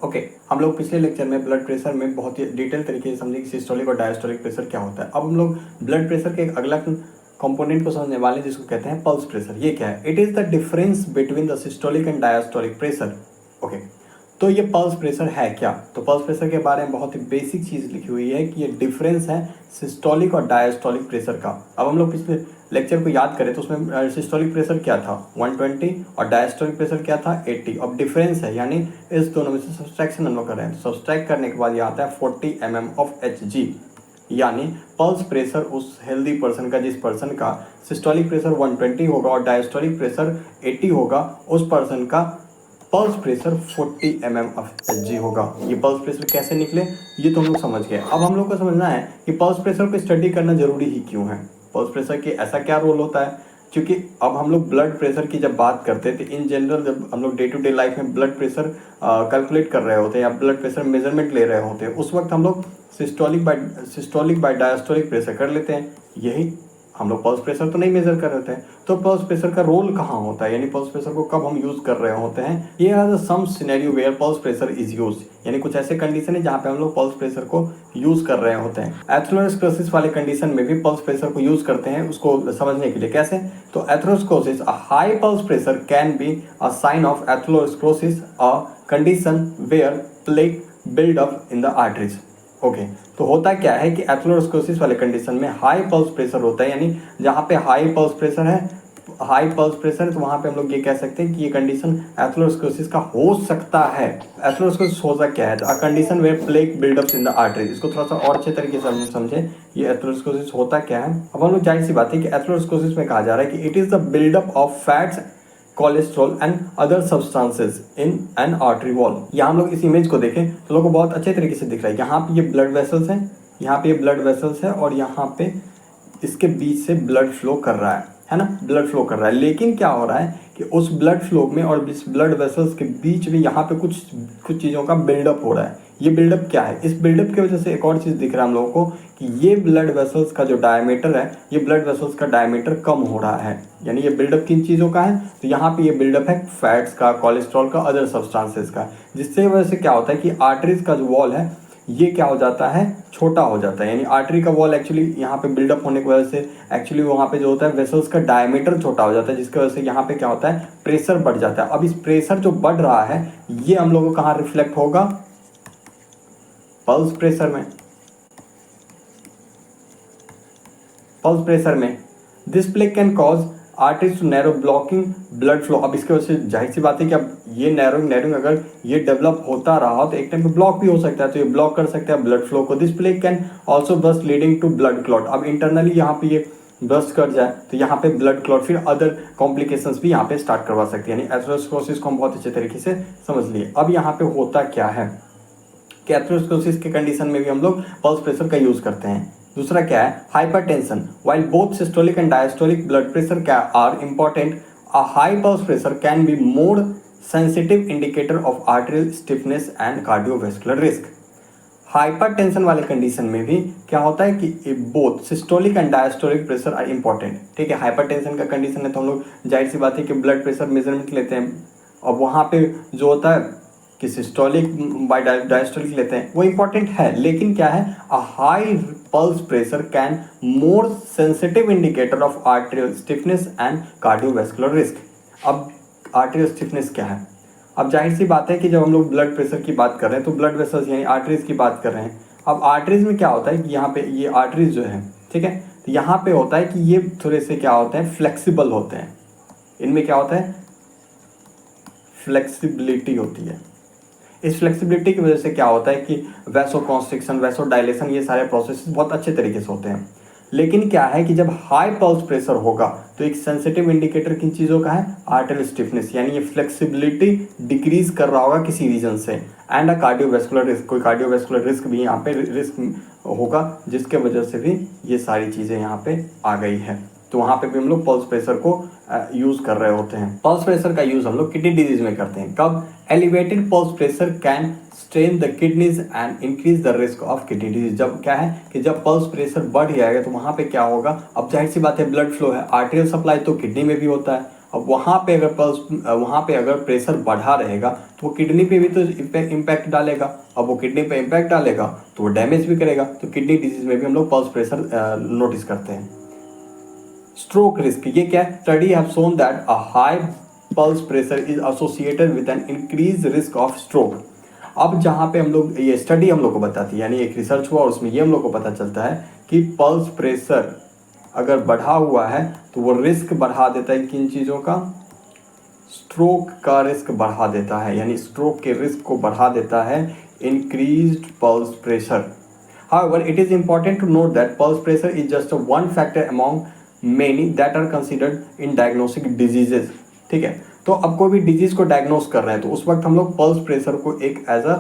Okay हम लोग पिछले लेक्चर में ब्लड प्रेशर में बहुत ही डिटेल तरीके से समझे कि सिस्टोलिक और डायस्टोलिक प्रेशर क्या होता है। अब हम लोग ब्लड प्रेशर के एक अगला कंपोनेंट को समझने वाले हैं जिसको कहते हैं पल्स प्रेशर। ये क्या है? It is the difference between the systolic and diastolic pressure. Okay, तो ये पल्स प्रेशर है क्या? तो पल्स प्रेशर के बारे में बहुत ही बेसिक चीज़ लिखी हुई है कि ये डिफरेंस है सिस्टोलिक और डायस्टोलिक प्रेशर का। अब हम लोग पिछले लेक्चर को याद करें तो उसमें सिस्टोलिक प्रेशर क्या था 120 और डायस्टोलिक प्रेशर क्या था 80। अब डिफरेंस है यानी इस दोनों में से सब्सट्रैक्शन हम लोग कर रहे हैं। तो सब्सट्रैक्ट करने के बाद ये आता है 40 mm ऑफ Hg, यानी पल्स प्रेशर उस हेल्दी पर्सन का जिस पर्सन का सिस्टोलिक प्रेशर 120 होगा और डायस्टोलिक प्रेशर 80 होगा, उस पर्सन का pulse pressure 40 mm of Hg होगा। ये पल्स प्रेशर कैसे निकले ये तो हम लोग समझ गए। अब हम लोग को समझना है कि पल्स प्रेशर को स्टडी करना जरूरी ही क्यों है। पल्स प्रेशर के ऐसा क्या रोल होता है, क्योंकि अब हम लोग ब्लड प्रेशर की जब बात करते हैं तो इन जनरल जब हम लोग डे टू डे लाइफ में ब्लड प्रेशर कैलकुलेट कर रहे होते हैं या ब्लड प्रेशर मेजरमेंट ले रहे होते हैं, उस वक्त हम लोग सिस्टोलिक बाय डायस्टोलिक प्रेशर कर लेते हैं। यही हम लोग पल्स प्रेशर तो नहीं मेजर कर रहे थे। तो पल्स प्रेशर का रोल कहाँ होता है, यानी पल्स प्रेशर को कब हम यूज कर रहे होते हैं। ये are some scenario where pulse pressure is use, यानी कुछ ऐसे कंडीशन है जहाँ पे हम लोग पल्स प्रेशर को यूज कर रहे होते हैं। एथेरोस्क्लेरोसिस वाले कंडीशन में भी पल्स प्रेशर को यूज करते हैं, उसको समझने के लिए कैसे। तो atherosclerosis a high pulse pressure can be a sign of atherosclerosis, a condition where plaque build up in the arteries. Okay, तो होता क्या है कि एथेरोस्क्लेरोसिस वाले कंडीशन में हाई पल्स प्रेशर होता है, यानी जहाँ पे हाई पल्स प्रेशर है तो वहाँ पे हम लोग ये कह सकते हैं कि ये कंडीशन एथेरोस्क्लेरोसिस का हो सकता है। एथेरोस्क्लेरोसिस होता क्या है? A condition where plaque buildups in the artery. इसको थोड़ा सा और अच्छे तरीके से हम समझें, ये एथेरोस्क्लेरोसिस होता क्या है। अब हम लोग जाहिर सी बात है कि एथेरोस्क्लेरोसिस में कहा जा रहा है कि it is the buildup of fats, cholesterol and other substances in an artery wall. यहाँ हम लोग इस इमेज को देखें तो लोगों को बहुत अच्छे तरीके से दिख रहा है। यहाँ पे ये ब्लड वेसल्स हैं, यहाँ पे ये ब्लड वेसल्स है और यहाँ पे इसके बीच से ब्लड फ्लो कर रहा है ना, ब्लड फ्लो कर रहा है। लेकिन क्या हो रहा है कि उस ब्लड फ्लो में और इस ब्लड वेसल्स के बीच में यहाँ पे कुछ चीज़ों का बिल्डअप हो रहा है। ये बिल्डअप क्या है? इस बिल्डअप की वजह से एक और चीज़ दिख रहा है हम लोगों को कि ये ब्लड वेसल्स का जो डायमीटर है, ये ब्लड वेसल्स का डायमीटर कम हो रहा है। यानी ये बिल्डअप किन चीज़ों का है? तो यहाँ पे ये बिल्डअप है फैट्स का, कोलेस्ट्रॉल का, अदर सब्सटेंसेस का, जिससे वजह से क्या होता है कि आर्टरीज का जो वॉल है ये क्या हो जाता है, छोटा हो जाता है। यानी आर्टरी का वॉल एक्चुअली यहाँ पे बिल्डअप होने की वजह से एक्चुअली वहाँ पे जो होता है वेसल्स का डायमीटर छोटा हो जाता है, जिसकी वजह से यहाँ पे क्या होता है, प्रेशर बढ़ जाता है। अब इस प्रेशर जो बढ़ रहा है ये हम लोगों को कहाँ रिफ्लेक्ट होगा? पल्स प्रेशर में। पल्स प्रेशर में this plaque can cause arteries to narrow, blocking blood flow. अब इसकी वजह से जाहिर सी बात है कि अब ये नैरोइंग अगर ये डेवलप होता रहा तो एक टाइम पे ब्लॉक भी हो सकता है, तो ये ब्लॉक कर सकता है ब्लड फ्लो को। This plaque can also burst leading to blood clot. अब इंटरनली यहाँ पे ये बस्ट कर जाए तो यहाँ पे ब्लड क्लॉट, फिर अदर कॉम्प्लिकेशंस भी यहाँ पे स्टार्ट करवा सकती है। यानी एथेरोस्क्लेरोसिस को हम बहुत अच्छे तरीके से समझ लिए। अब यहाँ पे होता क्या है कि एथेरोस्क्लेरोसिस के कंडीशन में भी हम लोग पल्स प्रेशर का यूज करते हैं। दूसरा क्या है? Hypertension. While both systolic and diastolic blood pressure are important, a high pulse pressure can be more sensitive indicator of arterial stiffness and cardiovascular risk. Hypertension वाले कंडीशन में भी क्या होता है कि both systolic and diastolic pressure are important. ठीक है, hypertension का कंडीशन है तो हम लोग जाहिर सी बात है कि ब्लड प्रेशर मेजरमेंट लेते हैं, और वहाँ पे जो होता है कि सिस्टोलिक बाय डायस्टोलिक लेते हैं वो इंपॉर्टेंट है। लेकिन क्या है, अ high pulse pressure can more sensitive indicator of arterial stiffness and cardiovascular risk. अब आर्टेरियल स्टिफनेस क्या है? अब जाहिर सी बात है कि जब हम लोग ब्लड प्रेशर की बात कर रहे हैं तो ब्लड वेसल्स यानी आर्टरीज की बात कर रहे हैं। अब आर्टरीज में क्या होता है कि यहाँ पे ये आर्टरीज जो है, ठीक है, तो यहाँ पे होता है कि ये थोड़े से क्या होते हैं, फ्लेक्सिबल होते हैं। इनमें क्या होता है, फ्लेक्सिबिलिटी होती है। इस फ्लेक्सिबिलिटी की वजह से क्या होता है कि वैसो कॉन्स्ट्रिक्शन, वैसो डायलेशन, ये सारे प्रोसेस बहुत अच्छे तरीके से होते हैं। लेकिन क्या है कि जब हाई पल्स प्रेशर होगा तो एक सेंसिटिव इंडिकेटर किन चीज़ों का है, आर्टेरियल स्टिफनेस, यानी ये फ्लेक्सिबिलिटी डिक्रीज कर रहा होगा किसी रीजन से, एंड अ कार्डियोवैस्कुलर रिस्क, कोई कार्डियोवैस्कुलर रिस्क भी यहाँ पे रिस्क होगा, जिसके वजह से भी ये सारी चीज़ें यहाँ पे आ गई है। तो वहाँ पे भी हम लोग पल्स प्रेशर को यूज़ कर रहे होते हैं। पल्स प्रेशर का यूज़ हम लोग किडनी डिजीज में करते हैं। कब? Elevated pulse pressure can strain the kidneys and increase the risk of kidney disease. जब क्या है कि जब पल्स प्रेशर बढ़ जाएगा तो वहाँ पे क्या होगा, अब जाहिर सी बात है ब्लड फ्लो है, आर्टेरियल सप्लाई तो किडनी में भी होता है, अब वहाँ पे अगर प्रेशर बढ़ा रहेगा तो वो किडनी पे भी तो इम्पैक्ट डालेगा। अब वो किडनी पे इम्पैक्ट डालेगा तो वो डैमेज भी करेगा। तो किडनी डिजीज में भी हम लोग पल्स प्रेशर नोटिस करते हैं। स्ट्रोक रिस्क, ये क्या है? Study have shown that a high pulse pressure is associated with an increase risk of stroke. अब जहाँ पे हम लोग, ये स्टडी हम लोग को बताती है, यानी एक रिसर्च हुआ और उसमें ये हम लोग को पता चलता है कि पल्स प्रेशर अगर बढ़ा हुआ है तो वो रिस्क बढ़ा देता है किन चीज़ों का? स्ट्रोक का रिस्क बढ़ा देता है, यानी स्ट्रोक के रिस्क को बढ़ा देता है increased pulse pressure. However, it is important to note that pulse pressure is just one factor among many that are considered in diagnostic diseases। ठीक है, तो अब कोई भी डिजीज को डायग्नोस कर रहे हैं तो उस वक्त हम लोग पल्स प्रेशर को एक एज अ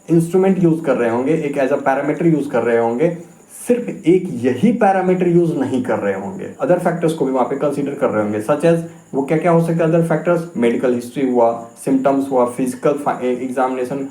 इंस्ट्रूमेंट यूज कर रहे होंगे, एक एज अ पैरामीटर यूज कर रहे होंगे। सिर्फ एक यही पैरामीटर यूज नहीं कर रहे होंगे, अदर फैक्टर्स को भी वहां पे कंसीडर कर रहे होंगे। सच एज, वो क्या क्या हो सकते हैं अदर फैक्टर्स? मेडिकल हिस्ट्री हुआ, सिम्टम्स हुआ, फिजिकल एग्जामिनेशन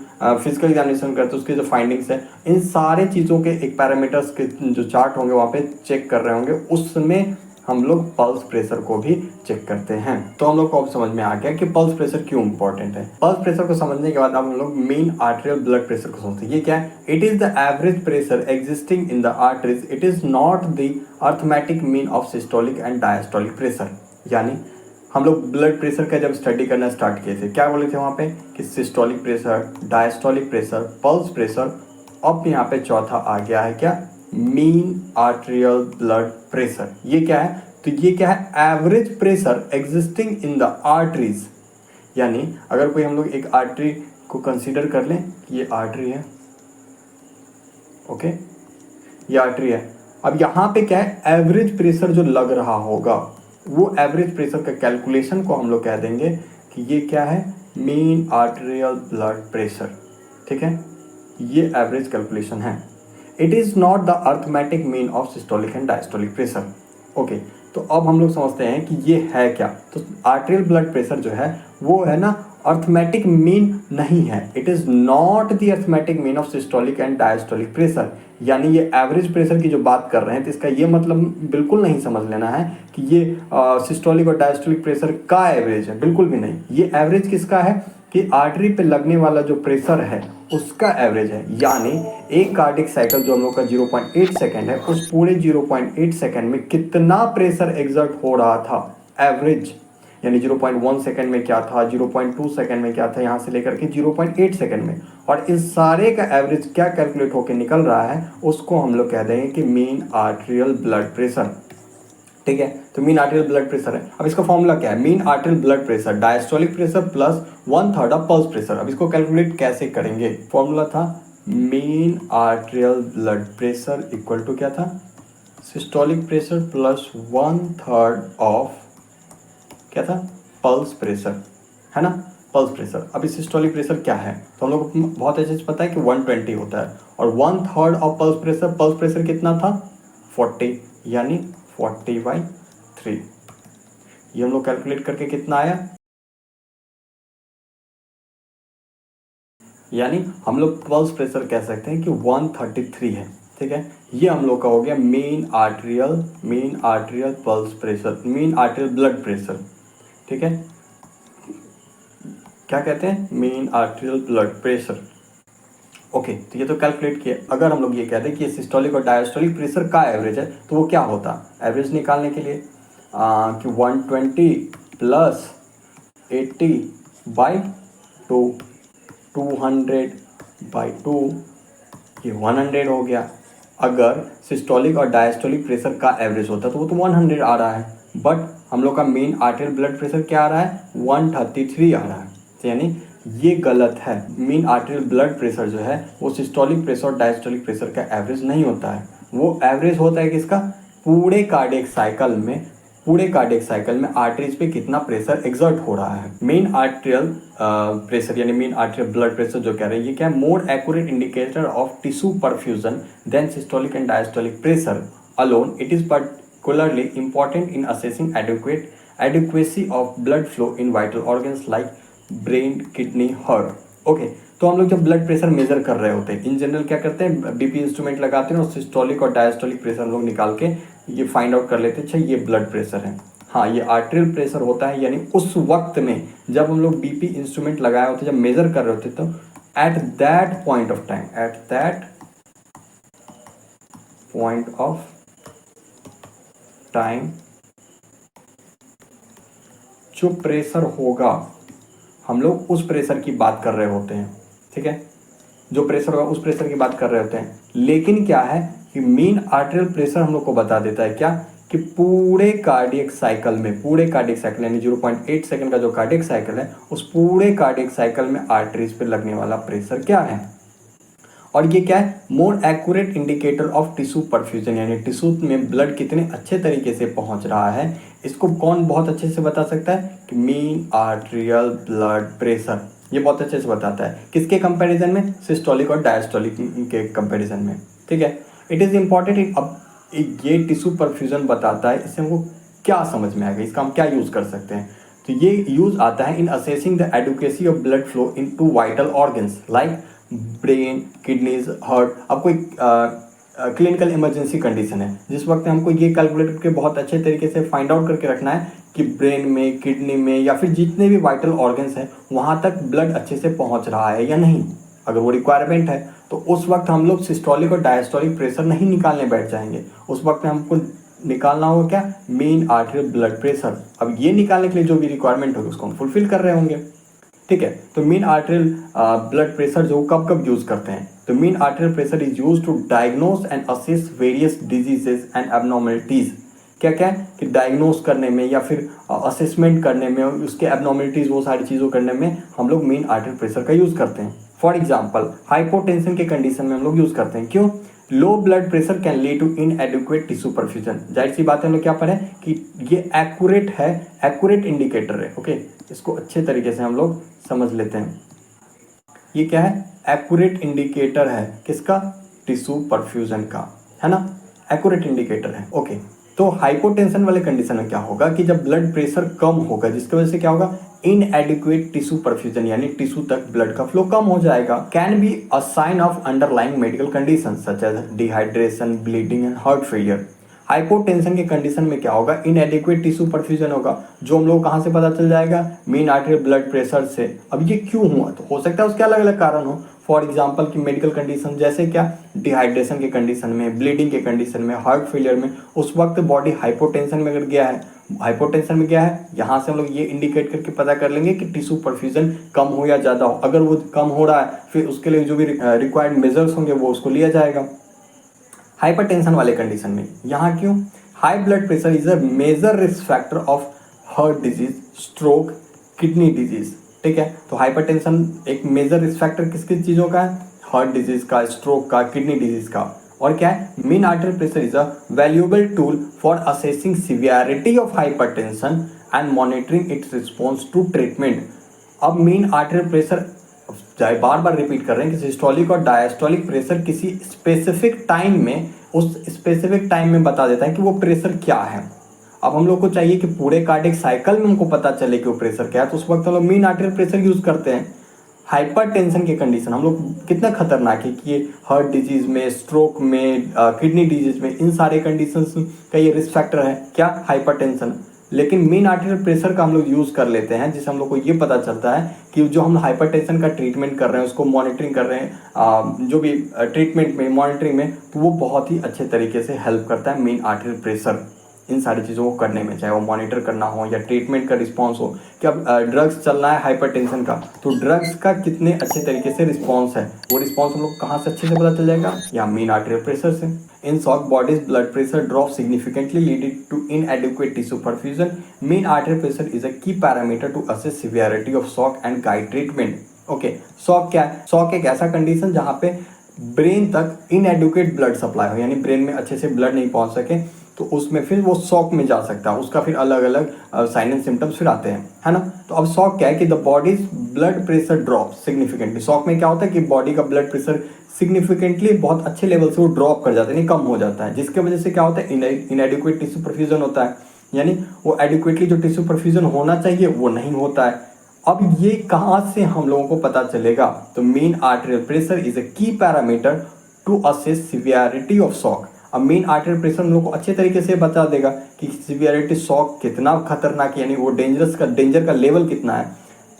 करते उसके जो फाइंडिंग्स है, इन सारे चीज़ों के एक पैरामीटर्स के जो चार्ट होंगे वहाँ पे चेक कर रहे होंगे, उसमें हम लोग पल्स प्रेशर को भी चेक करते हैं। तो हम लोग को अब समझ में आ गया कि पल्स प्रेशर क्यों इंपॉर्टेंट है। पल्स प्रेशर को समझने के बाद अब हम लोग मेन आर्टेरियल ब्लड प्रेशर को समझते हैं। ये क्या है? It is the average pressure existing in the arteries, it is not the arithmetic mean of systolic and diastolic pressure. यानी हम लोग ब्लड प्रेशर का जब स्टडी करना स्टार्ट किए थे, क्या बोले थे वहाँ पे कि systolic pressure, diastolic pressure, pulse pressure. अब यहाँ पे चौथा आ गया है क्या? Mean arterial blood pressure. ये क्या है? तो ये क्या है? Average pressure existing in the arteries. यानी अगर कोई हम लोग एक आर्टरी को कंसीडर कर लें, ये आर्टरी है, ओके, ये आर्टरी है। अब यहाँ पे क्या है? एवरेज प्रेशर जो लग रहा होगा, वो एवरेज प्रेशर का कैलकुलेशन को हम लोग कह देंगे कि ये क्या है? Mean arterial blood pressure. ठीक है, ये एवरेज कैलकुलेशन है। It is not the arithmetic mean of systolic and diastolic pressure. Okay, तो अब हम लोग समझते हैं कि ये है क्या। तो आर्टेरियल ब्लड प्रेशर जो है वो है ना, अर्थमेटिक मीन नहीं है। It is not the arithmetic mean of systolic and diastolic pressure. यानी ये एवरेज प्रेशर की जो बात कर रहे हैं तो इसका ये मतलब बिल्कुल नहीं समझ लेना है कि ये सिस्टोलिक और डायस्टोलिक प्रेशर का एवरेज है, बिल्कुल भी नहीं। ये एवरेज किसका है कि आर्टरी पे लगने वाला जो प्रेशर है उसका एवरेज है। यानी एक कार्डिक साइकिल जो हम लोग का 0.8 सेकेंड है, उस पूरे 0.8 सेकेंड में कितना प्रेशर एग्जर्ट हो रहा था, एवरेज। यानी 0.1 सेकेंड में क्या था, 0.2 सेकेंड में क्या था, यहाँ से लेकर के 0.8 सेकेंड में, और इस सारे का एवरेज क्या कैलकुलेट होकर निकल रहा है, उसको हम लोग कह देंगे कि मीन आर्टेरियल ब्लड प्रेशर। ठीक है, तो मीन आर्टेरियल ब्लड प्रेशर है। अब इसका फॉर्मूला क्या है? Mean arterial blood pressure diastolic pressure plus 1/3 of pulse pressure. अब इसको कैलकुलेट कैसे करेंगे? फॉर्मूला था mean arterial blood pressure equal to क्या था? सिस्टोलिक प्रेशर प्लस 1/3 ऑफ क्या था? पल्स प्रेशर, है ना, पल्स प्रेशर। अभी सिस्टोलिक प्रेशर क्या है तो हम लोग को बहुत अच्छे से पता है कि 120 होता है, और 1/3 ऑफ पल्स प्रेशर कितना था? 40, यानी 40/3। ये हम लोग कैलकुलेट करके कितना आया? यानी हम लोग पल्स प्रेशर कह सकते हैं कि 133 है। ठीक है, ये हम लोग का हो गया mean arterial pulse pressure, mean arterial blood pressure. ठीक है, क्या कहते हैं? Mean arterial blood pressure. Okay, तो ये तो कैलकुलेट किया। अगर हम लोग ये कहते हैं कि ये सिस्टोलिक और डायस्टोलिक प्रेशर का एवरेज है तो वो क्या होता? एवरेज निकालने के लिए कि 120 प्लस 80/2, 200/2, ये 100 हो गया। अगर सिस्टोलिक और डायस्टोलिक प्रेशर का एवरेज होता तो वो तो 100 आ रहा है, बट हम लोग का मेन आर्टेरियल ब्लड प्रेशर क्या आ रहा है? 133 आ रहा है। तो यानी ये गलत है। मीन आर्टेरियल ब्लड प्रेशर जो है वो सिस्टोलिक प्रेशर और डायस्टोलिक प्रेशर का एवरेज नहीं होता है। वो एवरेज होता है किसका? पूरे कार्डियक साइकिल में आर्टरीज पे कितना प्रेशर एग्जर्ट हो रहा है। मेन आर्टेरियल प्रेशर यानी मेन आर्टेरियल ब्लड प्रेशर जो कह रहे हैं, ये क्या है? More accurate indicator of tissue perfusion than systolic and diastolic pressure alone. It is particularly important in assessing adequacy of blood flow in vital organs like brain, kidney, heart. Okay, तो हम लोग जब ब्लड प्रेशर मेजर कर रहे होते हैं in general क्या करते हैं? बीपी इंस्ट्रूमेंट लगाते हैं और सिस्टोलिक और डायस्टोलिक प्रेशर हम लोग निकाल के ये फाइंड आउट कर लेते हैं, अच्छा ये ब्लड प्रेशर है। हाँ, ये आर्टेरियल प्रेशर होता है, यानी उस वक्त में जब हम लोग बीपी इंस्ट्रूमेंट लगाए होते, जब मेजर कर रहे होते, तो at that point of time, at that point of time जो प्रेशर होगा, हम लोग उस प्रेशर की बात कर रहे होते हैं, ठीक है, जो प्रेशर होगा उस प्रेशर की बात कर रहे होते हैं। लेकिन क्या है कि मीन आर्टेरियल प्रेशर हम लोग को बता देता है क्या, कि पूरे कार्डियक साइकिल में, पूरे कार्डियक साइकिल यानी 0.8 सेकंड का जो कार्डियक साइकिल है, उस पूरे कार्डियक साइकिल में आर्टरीज पे लगने वाला प्रेशर क्या है। और ये क्या है, more accurate indicator of tissue perfusion, यानी टिश्यू में ब्लड कितने अच्छे तरीके से पहुंच रहा है, इसको कौन बहुत अच्छे से बता सकता है, कि मीन आर्टेरियल ब्लड प्रेशर, ये बहुत अच्छे से बताता है। किसके कंपैरिजन में, सिस्टोलिक और डायस्टोलिक के कंपैरिजन में, ठीक है। It is important. अब ये टिश्यू परफ्यूजन बताता है, इससे हमको क्या समझ में आएगा, इसका हम क्या यूज़ कर सकते हैं। तो ये यूज़ आता है इन assessing the adequacy of blood flow into vital organs like brain, kidneys, heart. अब कोई क्लिनिकल इमरजेंसी कंडीशन है, जिस वक्त हमको ये कैलकुलेट करके बहुत अच्छे तरीके से फाइंड आउट करके रखना है कि ब्रेन में, किडनी में, या फिर जितने भी वाइटल ऑर्गन्स हैं वहाँ तक ब्लड अच्छे से पहुँच रहा है या नहीं। अगर वो रिक्वायरमेंट है तो उस वक्त हम लोग सिस्टोलिक और डायस्टोलिक प्रेशर नहीं निकालने बैठ जाएंगे। उस वक्त में हमको निकालना होगा क्या, मीन आर्टेरियल ब्लड प्रेशर। अब ये निकालने के लिए जो भी रिक्वायरमेंट होगी उसको हम फुलफिल कर रहे होंगे, ठीक है। तो मीन आर्टेरियल ब्लड प्रेशर जो कब कब यूज करते हैं, तो mean arterial pressure is use to diagnose and assess various diseases and abnormalities. क्या क्या है कि डायग्नोज करने में या फिर असेसमेंट करने में, उसके एबनॉर्मलिटीज वो सारी चीज़ों करने में हम लोग मीन आर्टेरियल प्रेशर का यूज़ करते हैं। फॉर एग्जाम्पल हाइपोटेंशन के कंडीशन में हम लोग यूज़ करते हैं। क्यों, low blood pressure can lead to inadequate tissue perfusion. जाहिर सी बात है, हम लोग क्या पढ़े कि ये एक्यूरेट है, एक्यूरेट इंडिकेटर है, ओके। इसको अच्छे तरीके से हम लोग समझ लेते हैं। ये क्या है, एक्यूरेट इंडिकेटर है, किसका, टिश्यू परफ्यूजन का, है ना, एक्यूरेट इंडिकेटर है, ओके। तो हाइपोटेंशन वाले कंडीशन में क्या होगा कि जब ब्लड प्रेशर कम होगा, जिसकी वजह से क्या होगा, इनएडिक्वेट टिश्यू परफ्यूजन, यानी टिश्यू तक ब्लड का फ्लो कम हो जाएगा। Can be a sign of underlying medical condition such as dehydration, bleeding and heart failure. Hypotension के कंडीशन में क्या होगा, इनएडिक्वेट टिश्यू परफ्यूजन होगा, जो हम लोग कहाँ से पता चल जाएगा, मीन आर्टेरियल ब्लड प्रेशर से। अब ये क्यों हुआ, तो हो सकता है उसके अलग अलग कारण हो। फॉर एग्जाम्पल की मेडिकल कंडीशन, जैसे क्या, डिहाइड्रेशन के कंडीशन में, ब्लीडिंग के कंडीशन में, हार्ट फेलियर में, उस वक्त बॉडी हाइपोटेंशन में अगर गया है, हाइपोटेंशन में गया है, यहाँ से हम लोग ये इंडिकेट करके पता कर लेंगे कि टिश्यू परफ्यूजन कम हो या ज़्यादा हो। अगर वो कम हो रहा है, फिर उसके लिए जो भी रिक्वायर्ड मेजर्स होंगे वो उसको लिया जाएगा। हाइपरटेंशन वाले कंडीशन में यहाँ क्यों, high blood pressure is a major risk factor of heart disease, stroke, kidney disease, ठीक है। तो हाइपरटेंशन एक मेजर रिस्क फैक्टर किस किस चीज़ों का है, हार्ट डिजीज का, स्ट्रोक का, किडनी डिजीज का। और क्या है, mean arterial pressure is a valuable tool for assessing severity of hypertension and monitoring its response to treatment. अब मीन आर्टेरियल प्रेशर, चाहे बार बार रिपीट कर रहे हैं कि सिस्टोलिक और डायस्टोलिक प्रेशर किसी स्पेसिफिक टाइम में, उस स्पेसिफिक टाइम में बता देता है कि वो प्रेशर क्या है। अब हम लोग को चाहिए कि पूरे कार्डियक साइकिल में हमको पता चले कि वो प्रेशर क्या है, तो उस वक्त हम लोग मीन आर्टेरियल प्रेशर यूज करते हैं। हाइपरटेंशन के कंडीशन हम लोग कितना खतरनाक है कि ये हार्ट डिजीज में, स्ट्रोक में, किडनी डिजीज में, इन सारे कंडीशंस का ये रिस्क फैक्टर है क्या, हाइपरटेंशन। लेकिन मीन आर्टेरियल प्रेशर का हम लोग यूज़ कर लेते हैं, जिससे हम लोग को ये पता चलता है कि जो हम हाइपरटेंशन का ट्रीटमेंट कर रहे हैं, उसको मॉनिटरिंग कर रहे हैं, जो भी ट्रीटमेंट में, मॉनिटरिंग में, तो वो बहुत ही अच्छे तरीके से हेल्प करता है मीन आर्टेरियल प्रेशर इन सारी चीज़ों को करने में, चाहे वो मॉनिटर करना हो या ट्रीटमेंट का रिस्पॉन्स हो। कि अब ड्रग्स चल रहा है हाइपरटेंशन का, तो ड्रग्स का कितने अच्छे तरीके से रिस्पॉन्स है, वो रिस्पॉन्स हम लोग कहाँ से अच्छे से पता चल जाएगा, या मीन आर्टेरियल प्रेशर से। In shock body's blood pressure drop significantly leading to inadequate tissue perfusion. Mean arterial pressure is a key parameter to assess severity of shock and guide treatment. Okay, shock क्या है, shock एक ऐसा condition जहाँ पे brain तक इनएडिक्वेट blood supply हो, यानी brain में अच्छे से ब्लड नहीं पहुंच सके, तो उसमें फिर वो शॉक में जा सकता है। उसका फिर अलग अलग साइन एंड सिम्टम्स फिर आते हैं, है ना। तो अब शॉक क्या है कि the bodies blood pressure drop significantly. Shock में क्या होता है कि बॉडी का ब्लड प्रेशर सिग्निफिकेंटली बहुत अच्छे लेवल से वो ड्रॉप कर जाता है, नहीं कम हो जाता है, जिसकी वजह से क्या होता है, इनएडिक्वेट टिश्यू परफ्यूजन होता है, यानी वो एडिक्वेटली जो टिश्यू परफ्यूजन होना चाहिए वो नहीं होता है। अब ये कहाँ से हम लोगों को पता चलेगा, तो mean arterial pressure is a key parameter to assess severity of shock. अब मेन आर्टेरियल प्रेशर हम लोग को अच्छे तरीके से बता देगा कि सीवियरिटी शॉक कितना खतरनाक है, यानी वो डेंजर का लेवल कितना है,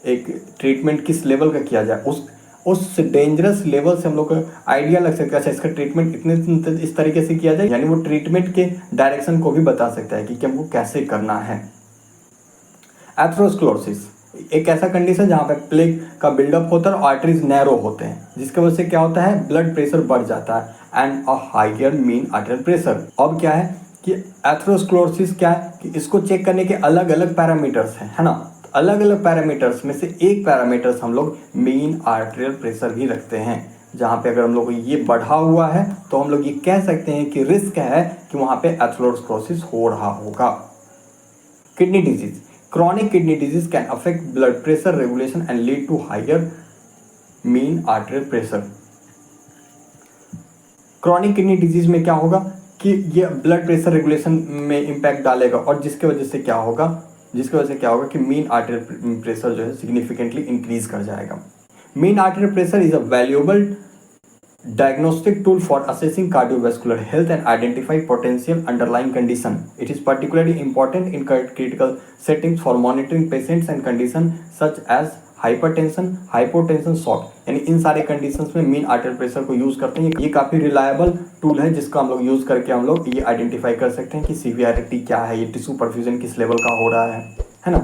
एक ट्रीटमेंट किस लेवल का किया जाए, उस डेंजरस लेवल से हम लोग को आइडिया लग सकता है अच्छा इसका ट्रीटमेंट इतने इस तरीके से किया जाए, यानी वो ट्रीटमेंट के डायरेक्शन को भी बता सकता है कि हमको कैसे करना है। एथेरोस्क्लेरोसिस एक ऐसा कंडीशन जहाँ पे प्लेग का बिल्डअप होता है और आर्टरीज नैरो होते हैं, जिसकी वजह से क्या होता है ब्लड प्रेशर बढ़ जाता है and a higher mean arterial pressure. अब क्या है कि एथेरोस्क्लेरोसिस क्या है कि इसको चेक करने के अलग अलग पैरामीटर्स हैं, है ना। अलग अलग पैरामीटर्स में से एक पैरामीटर्स हम लोग मीन आर्टेरियल प्रेशर भी रखते हैं, जहाँ पे अगर हम लोग ये बढ़ा हुआ है तो हम लोग ये कह सकते हैं कि रिस्क है कि वहाँ पे एथेरोस्क्लेरोसिस हो रहा होगा। Kidney disease, chronic kidney disease can affect blood pressure regulation and lead to higher mean arterial pressure। chronic kidney disease में क्या होगा कि ये ब्लड प्रेशर रेगुलेशन में इम्पैक्ट डालेगा और जिसके वजह से क्या होगा कि मीन आर्टेरियल प्रेशर जो है सिग्निफिकेंटली इंक्रीज कर जाएगा। Mean arterial pressure is a valuable diagnostic tool for assessing cardiovascular health and identify potential underlying condition. It is particularly important in critical settings for monitoring patients and conditions such as hypertension, hypotension, shock। यानी इन सारे conditions में mean arterial pressure को use करते हैं। ये काफ़ी reliable tool है जिसका हम लोग यूज करके हम लोग ये आइडेंटिफाई कर सकते हैं कि सीवियरिटी क्या है, ये टिश्यू परफ्यूजन किस लेवल का हो रहा है ना।